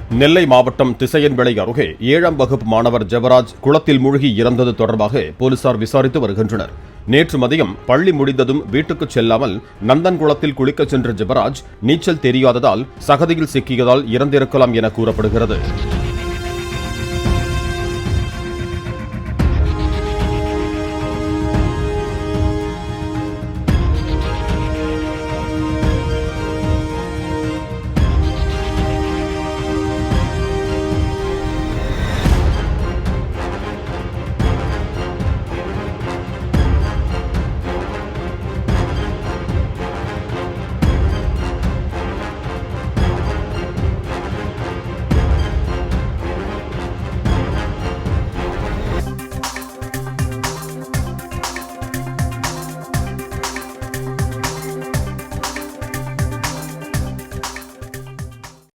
நெல்லை மாவட்டம் திசையன்விளை அருகே 7ஆம் வகுப்பு மாணவர் ஜெபராஜ் குளத்தில் மூழ்கி இறந்தது தொடர்பாக போலீசார் விசாரித்து வருகின்றனர். நேற்று மதியம் பள்ளி முடிந்ததும் வீட்டுக்கு செல்லாமல் நந்தன் குளத்தில் குளிக்கச் சென்ற ஜெபராஜ் நீச்சல் தெரியாததால் சகதியில் சிக்கியதால் இறந்திருக்கலாம் என கூறப்படுகிறது.